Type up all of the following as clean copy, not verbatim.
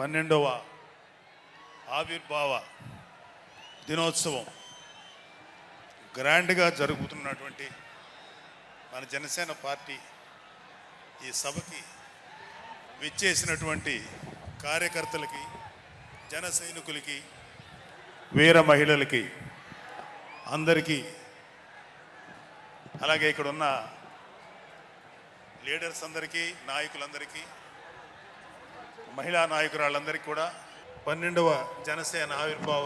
12వ ఆవిర్భావ దినోత్సవం గ్రాండ్గా జరుగుతున్నటువంటి మన జనసేన పార్టీ ఈ సభకి విచ్చేసినటువంటి కార్యకర్తలకి, జన సైనికులకి, వీర మహిళలకి అందరికీ, అలాగే ఇక్కడ ఉన్న లీడర్స్ అందరికీ, నాయకులందరికీ, మహిళా నాయకురాళ్ళందరికీ కూడా 12వ జనసేన ఆవిర్భావ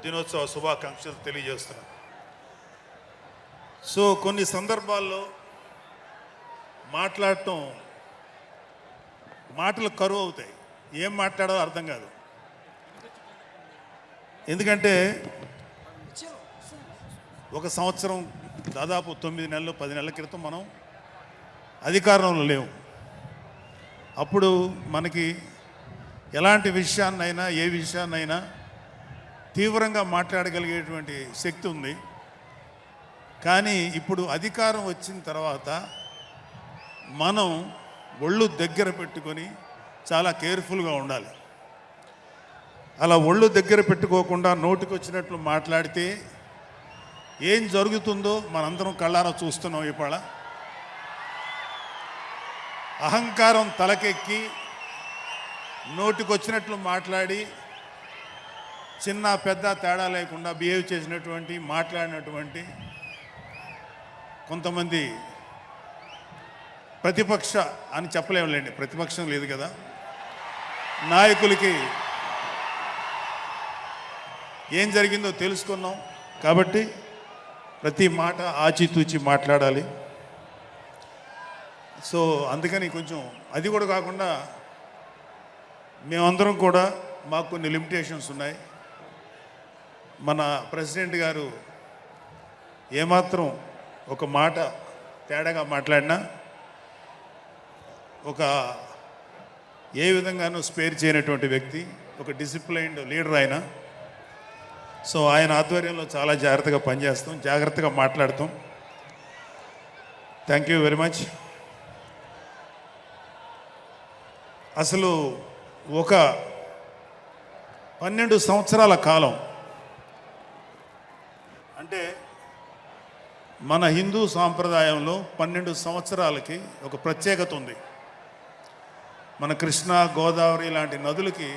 దినోత్సవ శుభాకాంక్షలు తెలియజేస్తున్నాను. సో కొన్ని సందర్భాల్లో మాట్లాడటం మాటలు కరువు అవుతాయి, ఏం మాట్లాడాలో అర్థం కాదు. ఎందుకంటే ఒక సంవత్సరం దాదాపు 9 నెలలు 10 నెలల క్రితం మనం అధికారంలో లేవు. అప్పుడు మనకి ఎలాంటి విషయాన్నైనా, ఏ విషయాన్నైనా తీవ్రంగా మాట్లాడగలిగేటువంటి శక్తి ఉంది. కానీ ఇప్పుడు అధికారం వచ్చిన తర్వాత మనం ఒళ్ళు దగ్గర పెట్టుకొని చాలా కేర్ఫుల్గా ఉండాలి. అలా ఒళ్ళు దగ్గర పెట్టుకోకుండా నోటికి వచ్చినట్లు మాట్లాడితే ఏం జరుగుతుందో మనందరం కళ్ళారా చూస్తున్నాం. ఇవాళ అహంకారం తలకెక్కి నోటికొచ్చినట్లు మాట్లాడి చిన్న పెద్ద తేడా లేకుండా బిహేవ్ చేసినటువంటి, మాట్లాడినటువంటి కొంతమంది ప్రతిపక్ష అని చెప్పలేములేండి, ప్రతిపక్షం లేదు కదా, నాయకులకి ఏం జరిగిందో తెలుసుకున్నాం. కాబట్టి ప్రతి మాట ఆచితూచి మాట్లాడాలి. సో అందుకని కొంచెం అది కూడా కాకుండా మేమందరం కూడా మాకు కొన్ని లిమిటేషన్స్ ఉన్నాయి. మన ప్రెసిడెంట్ గారు ఏమాత్రం ఒక మాట తేడాగా మాట్లాడినా ఒక ఏ విధంగానూ స్పేర్ చేయనటువంటి వ్యక్తి, ఒక డిసిప్లైన్డ్ లీడర్ ఆయన. సో ఆయన ఆధ్వర్యంలో చాలా జాగ్రత్తగా పనిచేస్తాం, జాగ్రత్తగా మాట్లాడతాం. Thank you very much. అసలు ఒక 12 సంవత్సరాల కాలం అంటే మన హిందూ సాంప్రదాయంలో 12 సంవత్సరాలకి ఒక ప్రత్యేకత ఉంది. మన కృష్ణా, గోదావరి లాంటి నదులకి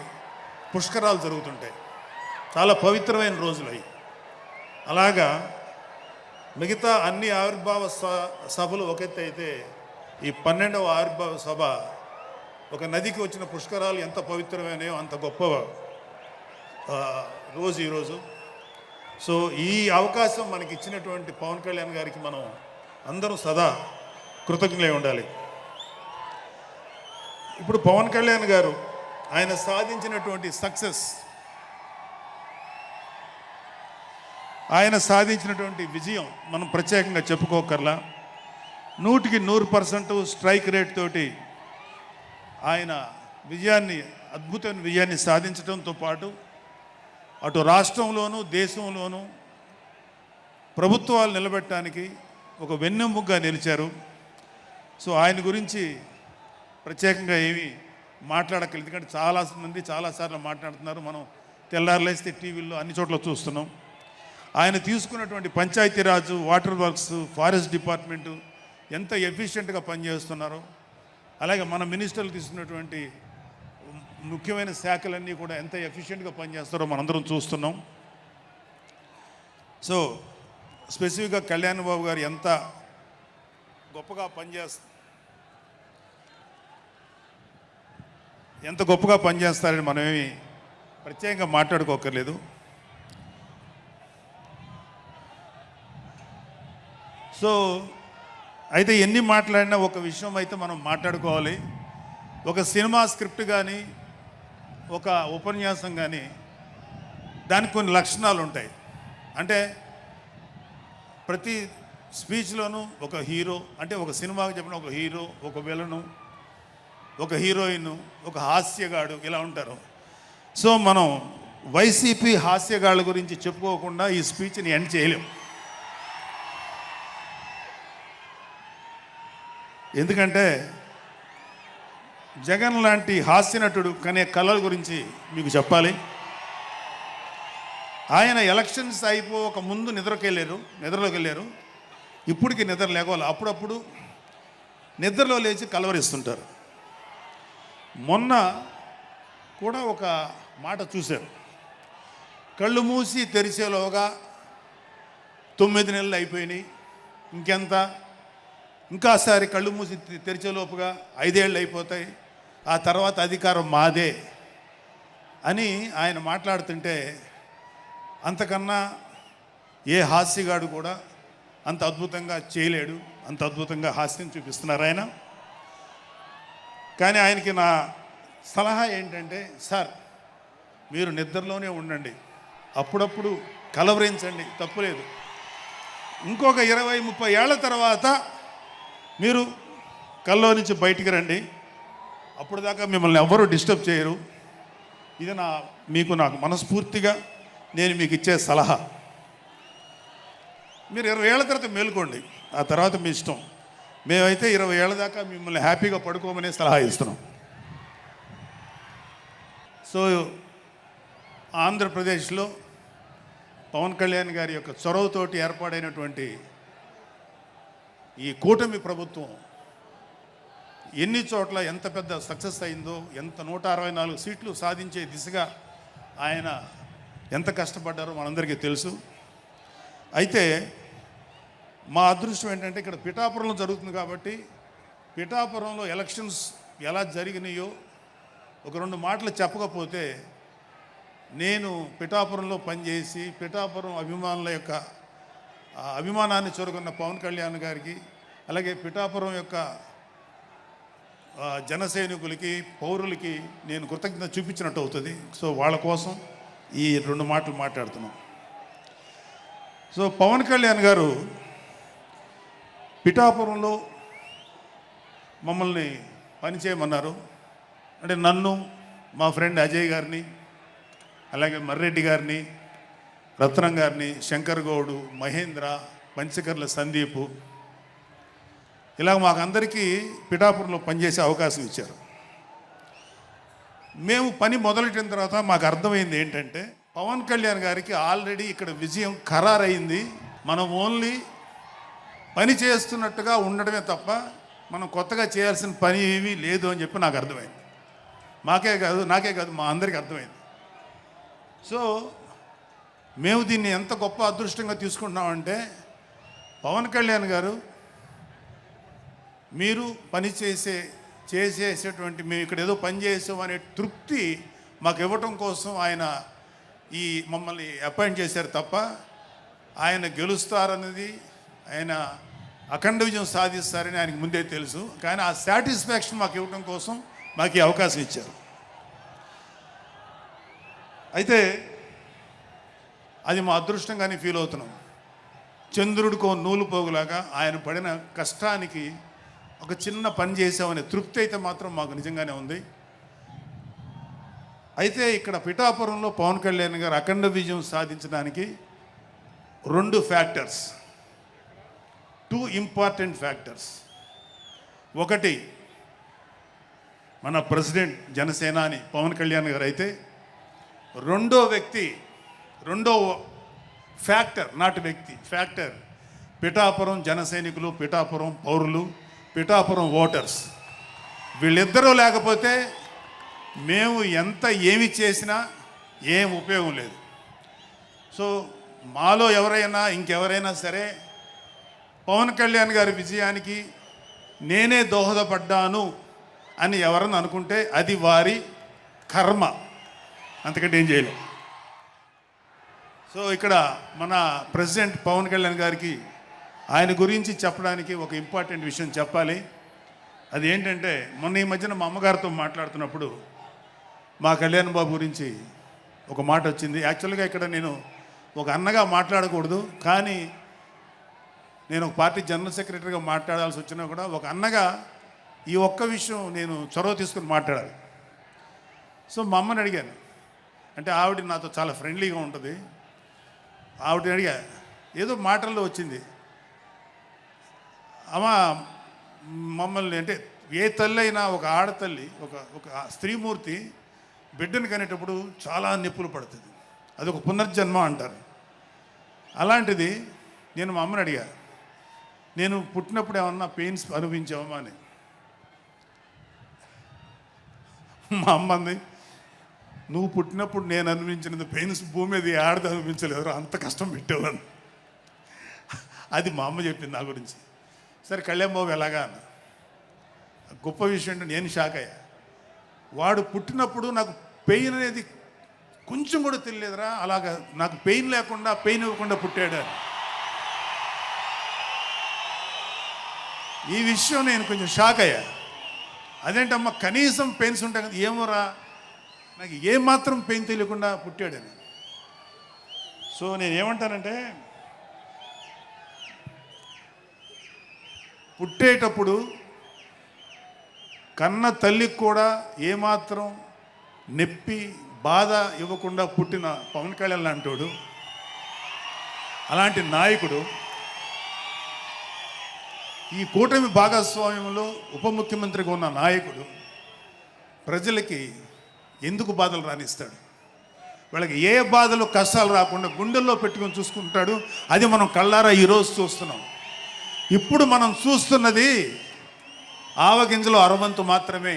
పుష్కరాలు జరుగుతుంటాయి, చాలా పవిత్రమైన రోజులు అవి. అలాగా మిగతా అన్ని ఆవిర్భావ సభలు ఒక ఎత్తు అయితే ఈ 12వ ఆవిర్భావ సభ ఒక నదికి వచ్చిన పుష్కరాలు ఎంత పవిత్రమైనయో అంత గొప్ప రోజు ఈరోజు. సో ఈ అవకాశం మనకి ఇచ్చినటువంటి పవన్ కళ్యాణ్ గారికి మనం అందరం సదా కృతజ్ఞులై ఉండాలి. ఇప్పుడు పవన్ కళ్యాణ్ గారు ఆయన సాధించినటువంటి సక్సెస్, ఆయన సాధించినటువంటి విజయం మనం ప్రత్యేకంగా చెప్పుకోకర్లా. 100కి 100% స్ట్రైక్ రేట్ తోటి ఆయన విజయాన్ని, అద్భుతమైన విజయాన్ని సాధించడంతో పాటు అటు రాష్ట్రంలోనూ దేశంలోనూ ప్రభుత్వాలు నిలబెట్టడానికి ఒక వెన్నెముకగా నిలిచారు. సో ఆయన గురించి ప్రత్యేకంగా ఏమీ మాట్లాడక్కర్లేదు, ఎందుకంటే చాలామంది చాలాసార్లు మాట్లాడుతున్నారు. మనం తెల్లారులేస్తే టీవీల్లో అన్ని చోట్ల చూస్తున్నాం. ఆయన తీసుకున్నటువంటి Panchayati Raj, water works, forest department ఎంత ఎఫిషియెంట్గా పనిచేస్తున్నారో, అలాగే మన మినిస్టర్లు తీసుకున్నటువంటి ముఖ్యమైన శాఖలన్నీ కూడా ఎంత ఎఫిషియెంట్గా పనిచేస్తారో మనందరం చూస్తున్నాం. సో స్పెసిఫిక్గా కళ్యాణ్ బాబు గారు ఎంత గొప్పగా పనిచేస్తారని మనమేమి ప్రత్యేకంగా మాట్లాడుకోకర్లేదు. సో అయితే ఎన్ని మాట్లాడినా ఒక విషయం అయితే మనం మాట్లాడుకోవాలి. ఒక సినిమా స్క్రిప్ట్ కానీ, ఒక ఉపన్యాసం కానీ, దానికి కొన్ని లక్షణాలు ఉంటాయి. అంటే ప్రతి స్పీచ్లోనూ ఒక హీరో, అంటే ఒక సినిమాకి చెప్పిన ఒక హీరో, ఒక విలను, ఒక హీరోయిన్, ఒక హాస్యగాడు, ఇలా ఉంటారు. సో మనం వైసీపీ హాస్యగాళ్ళ గురించి చెప్పుకోకుండా ఈ స్పీచ్ని ఎండ్ చేయలేం. ఎందుకంటే జగన్ లాంటి హాస్య నటుడు కనే కళల గురించి మీకు చెప్పాలి. ఆయన ఎలక్షన్స్ అయిపోక ముందు నిద్రలోకి వెళ్ళారు. ఇప్పటికి నిద్ర లేవాలి. అప్పుడప్పుడు నిద్రలో లేచి కలవరిస్తుంటారు. మొన్న కూడా ఒక మాట చూశారు. కళ్ళు మూసి తెరిచేలోగా 9 నెలలు అయిపోయినాయి, ఇంకెంత, ఇంకాసారి కళ్ళు మూసి తెరిచేలోపుగా 5 ఏళ్ళు అయిపోతాయి, ఆ తర్వాత అధికారం మాదే అని ఆయన మాట్లాడుతుంటే అంతకన్నా ఏ హాస్యగాడు కూడా అంత అద్భుతంగా చేయలేడు. అంత అద్భుతంగా హాస్యం చూపిస్తున్నారు ఆయన. కానీ ఆయనకి నా సలహా ఏంటంటే, సార్ మీరు నిద్రలోనే ఉండండి, అప్పుడప్పుడు కలవరించండి, తప్పులేదు. ఇంకొక 20-30 ఏళ్ల తర్వాత మీరు కల్లో నుంచి బయటికి రండి, అప్పుడు దాకా మిమ్మల్ని ఎవ్వరూ డిస్టర్బ్ చేయరు. ఇది నాకు మనస్ఫూర్తిగా నేను మీకు ఇచ్చే సలహా. మీరు 20 ఏళ్ల తర్వాత మేలుకోండి, ఆ తర్వాత మీ ఇష్టం. మేమైతే 20 ఏళ్ల దాకా మిమ్మల్ని హ్యాపీగా పడుకోమనే సలహా ఇస్తున్నాం. సో ఆంధ్రప్రదేశ్లో పవన్ కళ్యాణ్ గారి యొక్క చొరవతోటి ఏర్పాడైనటువంటి ఈ కూటమి ప్రభుత్వం ఎన్ని చోట్ల ఎంత పెద్ద సక్సెస్ అయిందో, ఎంత 164 సీట్లు సాధించే దిశగా ఆయన ఎంత కష్టపడ్డారో మనందరికీ తెలుసు. అయితే మా అదృష్టం ఏంటంటే ఇక్కడ పిఠాపురంలో జరుగుతుంది కాబట్టి పిఠాపురంలో ఎలక్షన్స్ ఎలా జరిగినాయో ఒక 2 మాటలు చెప్పకపోతే, నేను పిఠాపురంలో పనిచేసి పిఠాపురం అభిమానుల యొక్క అభిమానాన్ని చూరగొన్న పవన్ కళ్యాణ్ గారికి, అలాగే పిఠాపురం యొక్క జన సైనికులకి, పౌరులకి నేను కృతజ్ఞత చూపించినట్టు అవుతుంది. సో వాళ్ళ కోసం ఈ 2 మాటలు మాట్లాడుతున్నాం. సో పవన్ కళ్యాణ్ గారు పిఠాపురంలో మమ్మల్ని పనిచేయమన్నారు. అంటే నన్ను, మా ఫ్రెండ్ అజయ్ గారిని, అలాగే మర్రెడ్డి గారిని, రత్నం గారిని, శంకర్ గౌడు, మహేంద్ర, పంచకర్ల సందీపు, ఇలా మాకందరికీ పిఠాపురంలో పనిచేసే అవకాశం ఇచ్చారు. మేము పని మొదలెట్టిన తర్వాత మాకు అర్థమైంది ఏంటంటే, పవన్ కళ్యాణ్ గారికి ఆల్రెడీ ఇక్కడ విజయం ఖరారైంది. మనం ఓన్లీ పని చేస్తున్నట్టుగా ఉండడమే తప్ప మనం కొత్తగా చేయాల్సిన పని ఏమీ లేదు అని చెప్పి నాకు అర్థమైంది. నాకే కాదు మా అందరికీ అర్థమైంది. సో మేము దీన్ని ఎంత గొప్ప అదృష్టంగా తీసుకుంటున్నామంటే, పవన్ కళ్యాణ్ గారు మీరు పని చేసేటువంటి మేము ఇక్కడ ఏదో పని చేసాం అనే తృప్తి మాకు ఇవ్వటం కోసం ఆయన మమ్మల్ని అపాయింట్ చేశారు తప్ప ఆయన గెలుస్తారన్నది, ఆయన అఖండ విజయం సాధిస్తారని ఆయనకు ముందే తెలుసు. కానీ ఆ సాటిస్ఫాక్షన్ మాకు ఇవ్వటం కోసం మాకు ఈ అవకాశం ఇచ్చారు. అయితే అది మా అదృష్టంగానే ఫీల్ అవుతున్నాం. చంద్రుడికో నూలు పోగులాగా ఆయన పడిన కష్టానికి ఒక చిన్న పని చేసామనే తృప్తి అయితే మాత్రం మాకు నిజంగానే ఉంది. అయితే ఇక్కడ పిఠాపురంలో పవన్ కళ్యాణ్ గారు అఖండ విజయం సాధించడానికి 2 ఫ్యాక్టర్స్, 2 ఇంపార్టెంట్ ఫ్యాక్టర్స్. ఒకటి మన ప్రెసిడెంట్ జనసేనాని పవన్ కళ్యాణ్ గారు అయితే, రెండో ఫ్యాక్టర్, నాట్ వ్యక్తి, ఫ్యాక్టర్ పిఠాపురం జన సైనికులు, పిఠాపురం పౌరులు, పిఠాపురం ఓటర్స్. వీళ్ళిద్దరూ లేకపోతే మేము ఏమి చేసినా ఏం ఉపయోగం లేదు. సో మాలో ఇంకెవరైనా సరే పవన్ కళ్యాణ్ గారి విజయానికి నేనే దోహదపడ్డాను అని ఎవరన్నా అనుకుంటే అది వారి కర్మ, అంతకంటే ఏం చేయలేం. సో ఇక్కడ మన ప్రెసిడెంట్ పవన్ కళ్యాణ్ గారికి ఆయన గురించి చెప్పడానికి ఒక ఇంపార్టెంట్ విషయం చెప్పాలి. అది ఏంటంటే, మొన్న ఈ మధ్యన మా అమ్మగారితో మాట్లాడుతున్నప్పుడు మా కళ్యాణ్ బాబు గురించి ఒక మాట వచ్చింది. యాక్చువల్గా ఇక్కడ నేను ఒక అన్నగా మాట్లాడకూడదు, కానీ నేను ఒక పార్టీ జనరల్ సెక్రటరీగా మాట్లాడాల్సి వచ్చినా కూడా ఒక అన్నగా ఈ ఒక్క విషయం నేను చొరవ తీసుకుని మాట్లాడాలి. సో మా అమ్మని అడిగాను. అంటే ఆవిడ నాతో చాలా ఫ్రెండ్లీగా ఉంటుంది. ఆవిడని అడిగా, ఏదో మాటల్లో వచ్చింది, అమ్మ మమ్మల్ని అంటే ఏ తల్లి అయినా ఒక ఆడతల్లి ఒక ఒక స్త్రీమూర్తి బిడ్డను కనేటప్పుడు చాలా నొప్పులు పడుతుంది, అది ఒక పునర్జన్మ అంటారు. అలాంటిది నేను మా అమ్మని అడిగా, నేను పుట్టినప్పుడు ఏమన్నా పెయిన్స్ అనుభవించావమ్మా అని. మా అమ్మ అంది, నువ్వు పుట్టినప్పుడు నేను అనుభవించిన పెయిన్స్ భూమి మీద ఆడది అనుభవించలేదు, అంత కష్టం పెట్టేవాళ్ళు. అది మా అమ్మ చెప్పింది నా గురించి. సరే కళ్యాణ్ బాబు ఎలాగా అన్న. గొప్ప విషయం అంటే నేను షాక్ అయ్యా. వాడు పుట్టినప్పుడు నాకు పెయిన్ అనేది కొంచెం కూడా తెలియలేదురా, అలాగా నాకు పెయిన్ లేకుండా పెయిన్ ఇవ్వకుండా పుట్టాడు. ఈ విషయం నేను కొంచెం షాక్ అయ్యా. అదేంటమ్మా కనీసం పెయిన్స్ ఉంటాయి కదా, ఏమోరా నాకు ఏమాత్రం పెయిన్ తెలియకుండా పుట్టాడని. సో నేను ఏమంటానంటే, పుట్టేటప్పుడు కన్న తల్లికి కూడా ఏమాత్రం నొప్పి బాధ ఇవ్వకుండా పుట్టిన పవన్ కళ్యాణ్ లాంటోడు, అలాంటి నాయకుడు ఈ కూటమి భాగస్వామ్యంలో ఉప ముఖ్యమంత్రిగా ఉన్న నాయకుడు ప్రజలకి ఎందుకు బాధలు రానిస్తాడు? వాళ్ళకి ఏ బాధలు కష్టాలు రాకుండా గుండెల్లో పెట్టుకొని చూసుకుంటాడు. అది మనం కళ్ళారా ఈరోజు చూస్తున్నాం. ఇప్పుడు మనం చూస్తున్నది ఆవగింజలో అరవంతు మాత్రమే.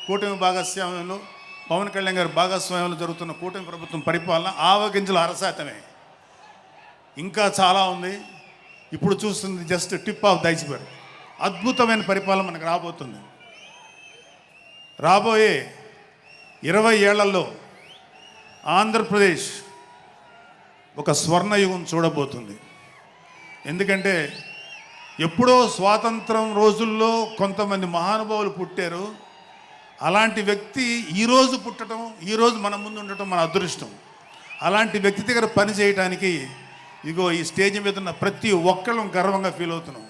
కూటమి భాగస్వామ్యంలో పవన్ కళ్యాణ్ గారి భాగస్వామ్యంలో జరుగుతున్న కూటమి ప్రభుత్వం పరిపాలన ఆవగింజలు అరశాతమే. ఇంకా చాలా ఉంది. ఇప్పుడు చూస్తుంది just tip of the iceberg. అద్భుతమైన పరిపాలన మనకు రాబోతుంది. రాబోయే 20 ఏళ్లలో ఆంధ్రప్రదేశ్ ఒక స్వర్ణయుగం చూడబోతుంది. ఎందుకంటే ఎప్పుడో స్వాతంత్రం రోజుల్లో కొంతమంది మహానుభావులు పుట్టారు. అలాంటి వ్యక్తి ఈరోజు పుట్టడం, ఈరోజు మన ముందు ఉండటం మన అదృష్టం. అలాంటి వ్యక్తి దగ్గర పని చేయడానికి ఇగో ఈ స్టేజ్ మీద ఉన్న ప్రతి ఒక్కళ్ళం గర్వంగా ఫీల్ అవుతున్నాం.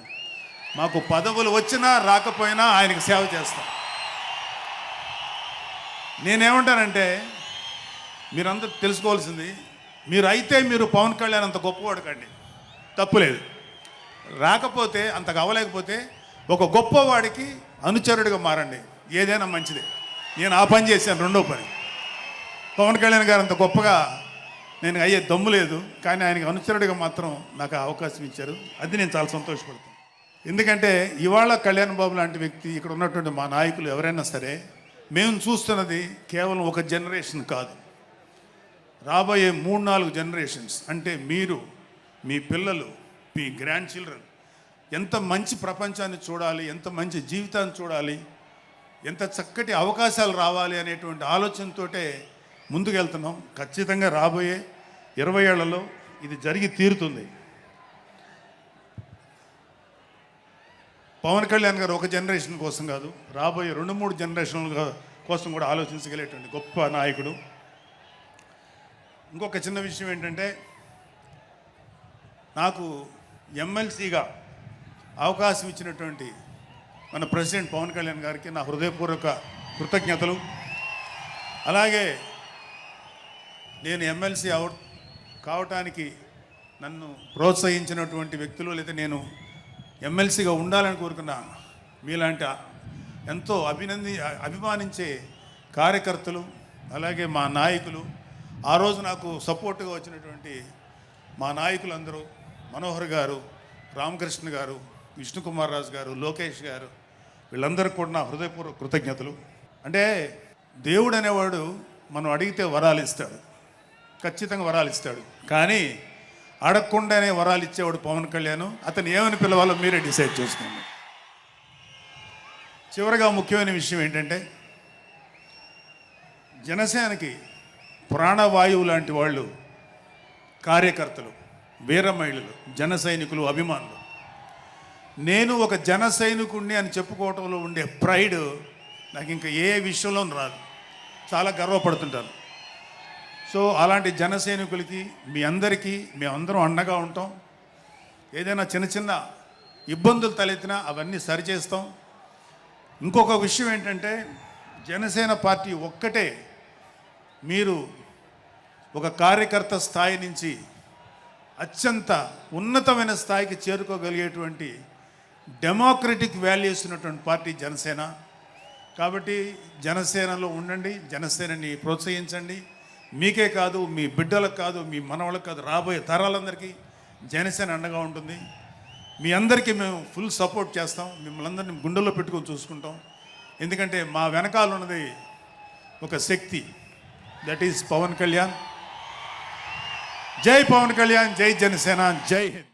మాకు పదవులు వచ్చినా రాకపోయినా ఆయనకి సేవ చేస్తాం. నేనేమంటానంటే, మీరందరూ తెలుసుకోవాల్సింది, మీరు పవన్ కళ్యాణ్ అంత గొప్పవాడు కండి, తప్పులేదు. రాకపోతే అంతగా అవ్వలేకపోతే ఒక గొప్పవాడికి అనుచరుడిగా మారండి, ఏదైనా మంచిదే. నేను ఆ పని చేశాను. రెండో పని, పవన్ కళ్యాణ్ గారు అంత గొప్పగా నేను అయ్యే దమ్ము లేదు, కానీ ఆయనకి అనుచరుడిగా మాత్రం నాకు అవకాశం ఇచ్చారు. అది నేను చాలా సంతోషపడతాను. ఎందుకంటే ఇవాళ కళ్యాణ్ బాబు లాంటి వ్యక్తి, ఇక్కడ ఉన్నటువంటి మా నాయకులు ఎవరైనా సరే, మేము చూస్తున్నది కేవలం ఒక జనరేషన్ కాదు, రాబోయే 3-4 జనరేషన్స్. అంటే మీరు, మీ పిల్లలు, మీ గ్రాండ్ చిల్డ్రన్ ఎంత మంచి ప్రపంచాన్ని చూడాలి, ఎంత మంచి జీవితాన్ని చూడాలి, ఎంత చక్కటి అవకాశాలు రావాలి అనేటువంటి ఆలోచనతోటే ముందుకెళ్తున్నాం. ఖచ్చితంగా రాబోయే 20 ఏళ్లలో ఇది జరిగి తీరుతుంది. పవన్ కళ్యాణ్ గారు ఒక జనరేషన్ కోసం కాదు, రాబోయే 2-3 జనరేషన్ల కోసం కూడా ఆలోచించగలిగేటువంటి గొప్ప నాయకుడు. ఇంకొక చిన్న విషయం ఏంటంటే, నాకు ఎమ్మెల్సీగా అవకాశం ఇచ్చినటువంటి మన ప్రెసిడెంట్ పవన్ కళ్యాణ్ గారికి నా హృదయపూర్వక కృతజ్ఞతలు. అలాగే నేను ఎమ్మెల్సీ కావటానికి నన్ను ప్రోత్సహించినటువంటి వ్యక్తులు, లేదా నేను ఎమ్మెల్సీగా ఉండాలని కోరుకున్న మీలాంటి ఎంతో అభిమానించే కార్యకర్తలు, అలాగే మా నాయకులు, ఆ రోజు నాకు సపోర్ట్గా వచ్చినటువంటి మా నాయకులందరూ, మనోహర్ గారు, రామకృష్ణ గారు, విష్ణుకుమార్ రాజు గారు, లోకేష్ గారు, వీళ్ళందరికీ కూడా నా హృదయపూర్వక కృతజ్ఞతలు. అంటే దేవుడు అనేవాడు మనం అడిగితే వరాలు ఇస్తాడు, ఖచ్చితంగా వరాలు ఇస్తాడు. కానీ అడగకుండానే వరాలు ఇచ్చేవాడు పవన్ కళ్యాణ్. అతను ఏమని పిలవాలో మీరే డిసైడ్ చేసుకోండి. చివరిగా ముఖ్యమైన విషయం ఏంటంటే, జనసేనకి ప్రాణవాయువు లాంటి వాళ్ళు కార్యకర్తలు, వీర మహిళలు, జన సైనికులు, అభిమానులు. నేను ఒక జన సైనికుడిని అని చెప్పుకోవటంలో ఉండే ప్రైడ్ నాకు ఇంకా ఏ విషయంలో రాదు. చాలా గర్వపడుతుంటాను. సో అలాంటి జన సైనికులకి, మీ అందరికీ మేమందరం అండగా ఉంటాం. ఏదైనా చిన్న చిన్న ఇబ్బందులు తలెత్తినా అవన్నీ సరిచేస్తాం. ఇంకొక విషయం ఏంటంటే, జనసేన పార్టీ ఒక్కటే మీరు ఒక కార్యకర్త స్థాయి నుంచి అత్యంత ఉన్నతమైన స్థాయికి చేరుకోగలిగేటువంటి డెమోక్రటిక్ వాల్యూస్ ఉన్నటువంటి పార్టీ జనసేన. కాబట్టి జనసేనలో ఉండండి, జనసేనని ప్రోత్సహించండి. మీకే కాదు, మీ బిడ్డలకు కాదు, మీ మనవలకు కాదు, రాబోయే తరాలందరికీ జనసేన అండగా ఉంటుంది. మీ అందరికీ మేము ఫుల్ సపోర్ట్ చేస్తాం. మిమ్మల్ని అందరినీ గుండెల్లో పెట్టుకొని చూసుకుంటాం. ఎందుకంటే మా వెనకాల ఉన్నది ఒక శక్తి, దట్ ఈస్ పవన్ కళ్యాణ్. జై పవన్ కళ్యాణ్, జై జనసేన, జై హింద్.